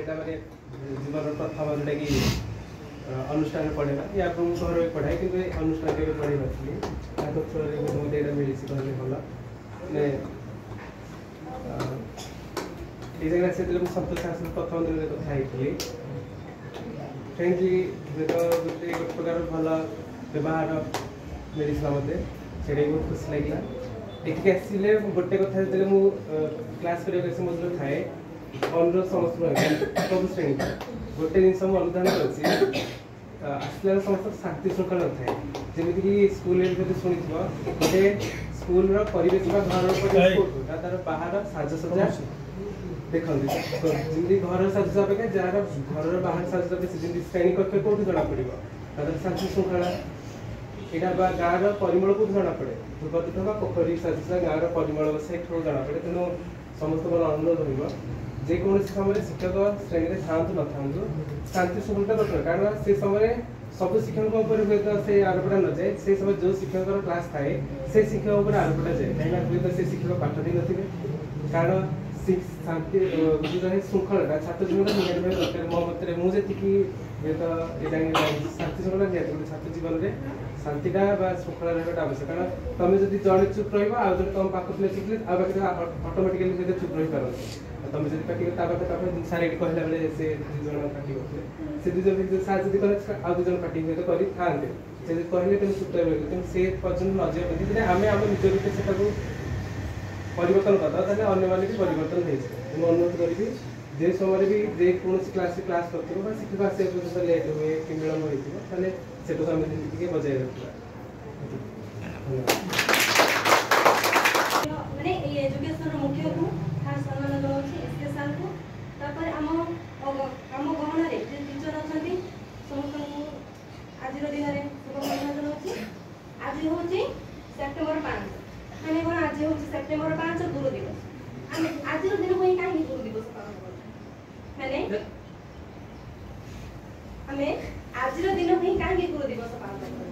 माने जीवन प्रथम जोटा कि अनुष्ठान पढ़ेगा या घर भी पढ़ाए कि अनुष्ठान के पढ़ी नी थ्रोरे मिली कहले भल मैंने से संतोष आसन प्रथम दिन कथी फ्रेंडली गोटे प्रकार भल व्यवहार मिली मत से बहुत खुशी लगे ये आसिले गोटे कथा जो क्लास कर थाए अनुरोध समस्त सब श्रेणी गोटे जिन अनुदान कर आसला समस्त शांति श्रृंखला था जमीक स्कूल शुणी गोटे स्कूल परिवेश घर तार बाहर साजसजा देखते जमी घर साजसजा अपेक्षा जार घर बाहर साजसजा श्रेणी कक्ष कौट जना पड़ो शांति श्रृंखला यहाँ गाँव परिमल कौट जना पड़े ध्रुपदीप पोखरी साजसजा गाँव परिमल से जना पड़े तेणु समस्त अनुरोध हो जेकोसी समय शिक्षक श्रेणी में था न था शांति श्रृंखला दरकार कारण से समय सब शिक्षक हुए तो से आरोपटा न जाए से समय जो शिक्षक क्लास थाए से शिक्षक आरोपटा जाए कहीं हुए तो से शिक्षक पाठ दे थे कारण शांति श्रृंखला छात्र जीवन निहत भाई दरकार मो मत मुझे हुए तो शांति श्रृंखला निहत गोटे छात्र जीवन में शांतिटा श्रृंखला रहा आवश्यक कारण तुम जब जड़े चुप रहा तुम पाख पे शिखले ऑटोमेटिकली चुप रही पार तुम जब पार्टी सारे कहला बेले से दुज पार्टी करते से दुज सार जब कले आउ दुज पार्टी हुए तो कर था कहले तुम चुप रही तेनाली से पर्यटन नजर आम आम निज भितर से परिवर्तन करते अन्य मैंने भी परिवर्तन हो अनुरोध करी जे समय भी जेकोसी क्लास क्लास कर शिक्षक आसवा लेट हुए कि विलम्ब होते से आम बजाय रखा एजुकेशन मुख्य को खास सम्मान जनाऊँ एसके सार को आम गहन टीचर अच्छा समस्त आज दिन में शुभकामना जनाऊँ आज हूँ सेप्टेम्बर 5 मैंने कौन आज हूँ सेप्टेम्बर 5 गुरु दिवस आम आज दिन को कहीं गुरु दिवस पालन कर मैंने आम आज दिन को कहीं गुरु दिवस पालन कर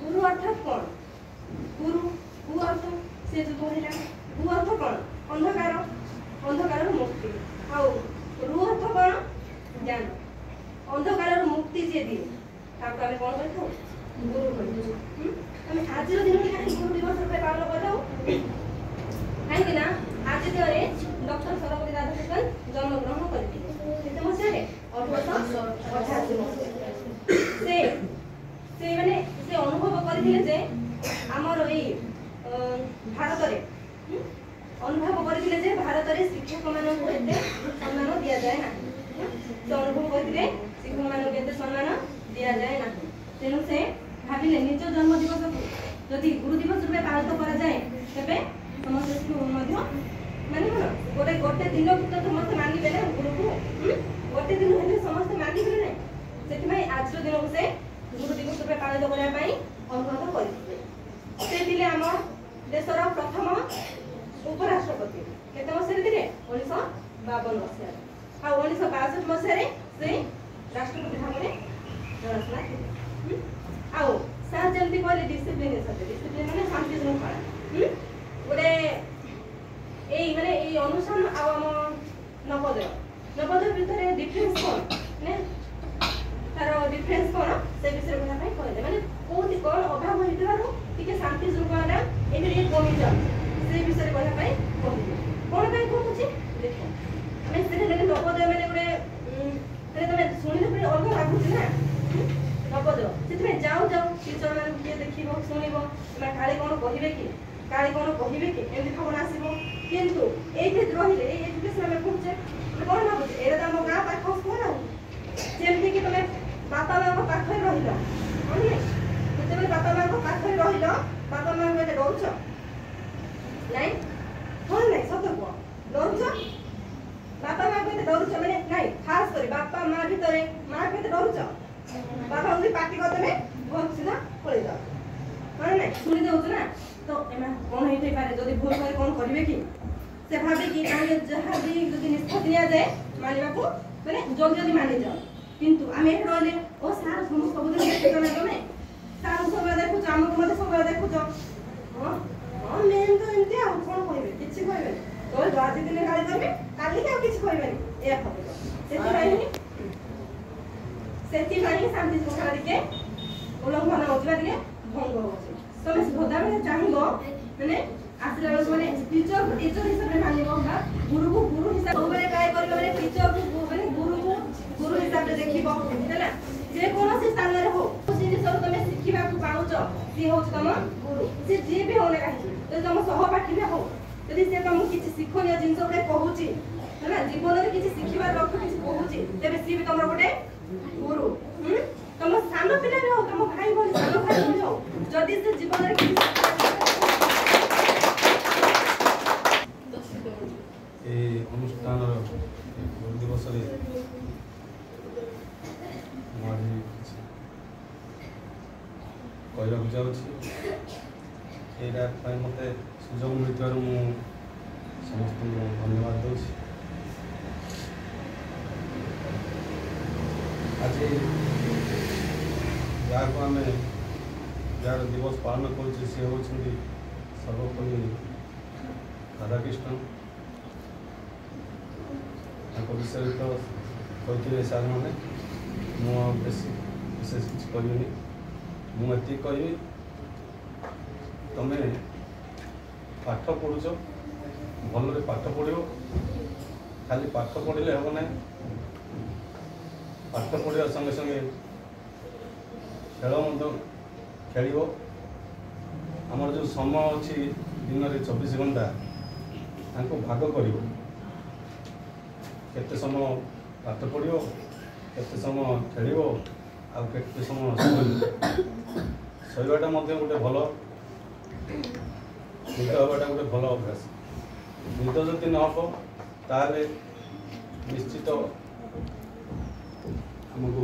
गुरु अर्थात कौन गुरु गु अर्थ से जो कहला गु अर्थ कौन अंधकार अंधकार मुक्ति आउ रु अर्थ कौन ज्ञान अंधकार मुक्ति जे दिए ताको आम कौन कर गुरु कह आज दिन कहीं गुरु दिवस रूप पालन कर कहीं आज दिन डॉक्टर सर्वपल्ली राधाकृष्णन जन्म ग्रहण करते मसीह 1888 से माने से अनुभव करथिले आमर भारत अनुभव करथिले भारत में शिक्षक मानक एते सम्मान दिया जाए ना तो अनुभव करथिले शिक्षक मानक एते सम्मान दिया जाए ना तेणु से भाविले निज जन्म दिवस को यदि गुरु दिवस रूप पालित करा जाए तेबे समस्त माने गोटे गोटे दिन तो समस्त मानिबे ना गुरु को गोटे दिन हेले समस्त मानिबे ना सेति आज दिन को से गुरु दिवस रूप पालित करा पई अनुरोध करथिले से दिले आम देशर प्रथम उपराष्ट्रपति केते मसीह दिले 1952 मसीह आ 1962 मसीह से राष्ट्रपति भाव में घोषणा थे आओ सर जल्दी कहले डिसिप्लिन माने शांति श्रृंखला गोटे एई माने एई अनुष्ठान आ आम नवोदय भितर डिफरेंस कौन ने तार डिफरेंस कौन से विषय कथा पई कहले माने कोथि कौन अभाव होइतबारो टिके शांति श्रृंखला एबे टिके कमी जा से विषय कथा पई कहले कोन पई कहूची देखो मैं से लेकिन नवोदय माने गोटे तमे सुनिले परे अलग लागुची ना नवोदय से जाऊ जाऊ टीचर मान किए देखिबो सुनिबो मैं काली कोन कहिबे कि काली कोन कहिबे कि एमि भावना आसीबो किंतु एथे रहिले एजुकेशन में पहुंचे कोन ना बुझे एरा हम गां पाख कोन आ जेमति कि तमे बापा मां को पाख रहिलो ओनी जते बापा मां को पाख रहिलो बापा मां के डरछ नहीं कोन नहीं सत को डरछ बापा मां के डरछ माने नहीं खास करी बापा मां भितरे मां के डरछ बाबा उन्हें पार्टी करते में बहुत सीधा पड़े जाओ कौन नहीं सुनी दे ना तो एमा कौन होते पारे जदि भूल करे कौन करिवे कि से भाबे कि आमे जहा भी जदि निष्पत्ति लिया जाए मानिबा को माने जल्दी मानि जाओ किंतु आमे रहले ओ सार समस्त सब दिन देखो ना तमे सार सब देखु जाम को मते सब देखु जो हां मेन तो एंते आ कोन कहबे किछि कहबे तो आज दिन गाली करबे काली के किछि कहबे ए भाबे ସେଥିପାଇଁ ଶାନ୍ତି ଶୃଙ୍ଖଳା ଟିକେ ଉଲ୍ଲଂଘନ ହଉଛି ଟିକେ ଭଙ୍ଗ ହଉଛି। ତମେ ସଦାବେଳେ ଚାହିଁବ ମାନେ ଆସିଲା ବେଳକୁ ମାନେ टीचर हिसाब रे मानिबो बा गुरु को गुरु हिसाब सबरे काय करबो माने टीचर को माने गुरु को गुरु हिसाब रे देखिबो हैला जे कोनोसी स्थान रे हो से सब तमे शिखिबा को पाउचो सी हो तम गुरु से जे भी होले काहि तो तम सहपाठी भी हो यदि से तम किछि शिखनीय जिंस रे कहूची हैला जीवन रे किछि शिखिबा लक्ष्य किछि कहूची तेबे सी भी तमरो गोटे गुरु तम सानो पिला भी हो तम भाई भली सानो भाई भली हो जदि से जीवन रे किछि अनुष्ठान गुरु दिवस कहवाक जाऊँगी मत सुजोग मिलता समस्त धन्यवाद दूँ। आज जहाँ को आम जार दिवस पालन कर सर्वपल्ली राधाकृष्ण विषय तो कहते सार मैंने विशेष किसी कहनी मुझे कह तुम पाठ पढ़ुच भल पाठ पढ़ खाली पाठ पढ़ले हम ना पाठ पढ़ा संगे संगे खेल खेल आमर जो समय अच्छी दिन में 24 घंटा भाग कर केते समय पाठ पढ़ो केते समय खेल आ केते समय शोवाटा गोटे भल निद हवाटा गोटे भल अभ्यास निद जदि न हो ताले निश्चित आमको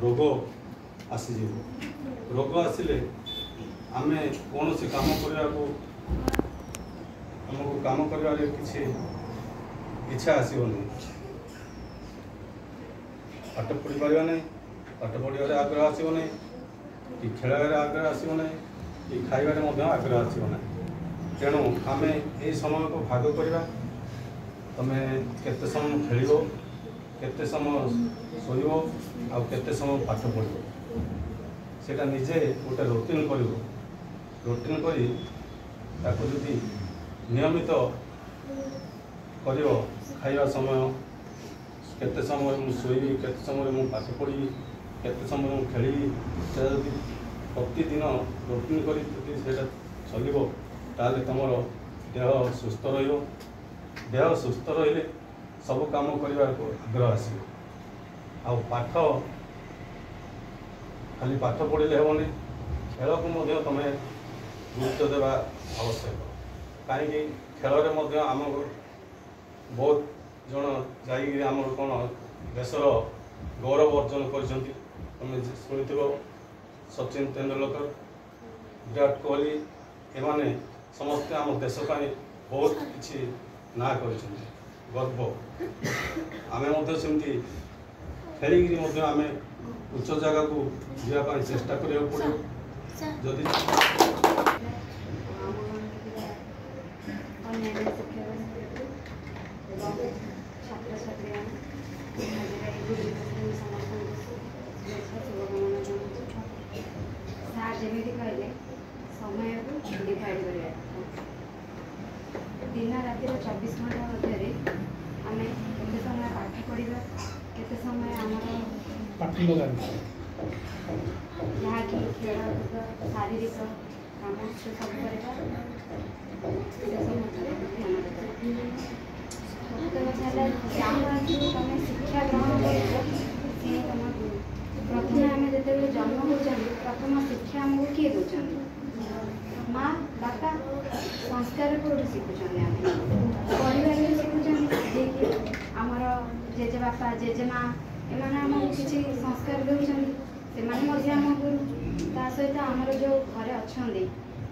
रोग आसीज रोग आसिले आम कौन सी काम करने आमको काम कर किसी इच्छा आसबनी पाठ पढ़ी पार नहीं पाठ पढ़ार आग्रह आसब नहीं कि खेल आग्रह आसब नहीं कि खाइबार आग्रह आसब ना तेणु आम ये समय को भाग करवा तुम केते समय खेल केते समय शोब आ केते समय पाठ पढ़ सेटा निजे गोटे रूटीन कर रूटीन कर नियमित कर खाइबा समय केते समय मु शोबी केते समय मु पाठ पढ़ी केते समय मु खेली प्रतिदिन रूटीन कर चलो ताले तुमर देह सुस्थ देह सुस्थ रही सब काम करने को आग्रह आसो पाठ खाली पाठ पढ़ले हेनी खेल को तुम गुरुत्व देवा आवश्यक कहीं खेल आम बहुत जन जाम कौन देशर गौरव अर्जन कर शुणी सचिन तेंदुलकर विराट कोहली एमाने समस्ते आम देश बहुत किसी ना कर गर्व आम सेमती खेलिकी आम उच्च जगह को जावाई चेष्टा करा पड़ो जदि छात्र छात्री सार जमी कहले समय को डिवाइड कर दिन राति 24 घंटा मध्य आम केते समय पाठ पढ़ा केते समय आमर जहाँकि खेलकूद शारीरिक काम से सब करवा जहाँ तुम शिक्षा ग्रहण कर प्रथम आम जो जन्म हो प्रथम शिक्षा आमको किए दौरान माँ बापा संस्कार कौट शिखुं आम परिवार भी शिखुं आमर जेजे बापा जेजेमा एम किसी संस्कार दौरान से आम गुरु ता सहित आमर जो घरे अच्छा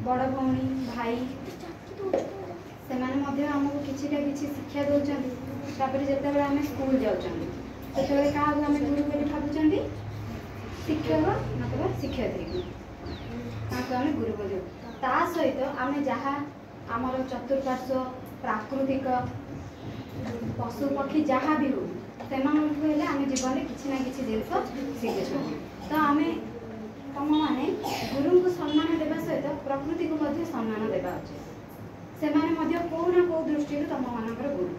बड़ भौणी भाई से आमको किसी शिक्षा दौरान जिते आम स्कूल जाऊँ से क्या आम गुरु बोली भावुं शिक्षक नतबा शिक्षयित्री को आम गुरु बोलू ता सहित आम जहाँ आमर चतुर्पार्श्व प्राकृतिक पशु पक्षी जहाँ भी हो ସେମାନଙ୍କୁ ହେଲେ ଆମେ ଜୀବନରେ କିଛି ନା କିଛି ଜିନିଷ ଶିଖିଛୁ। ତ ଆମେ ତମମାନେ ଗୁରୁଙ୍କୁ ସମ୍ମାନ ଦେବା ସହିତ ପ୍ରକୃତିକୁ ମଧ୍ୟ ସମ୍ମାନ ଦେବା ଉଚିତ। ସେମାନେ ମଧ୍ୟ କୋଉ ନା କୋଉ ଦୃଷ୍ଟିରୁ ତମମାନଙ୍କର ଗୁରୁ।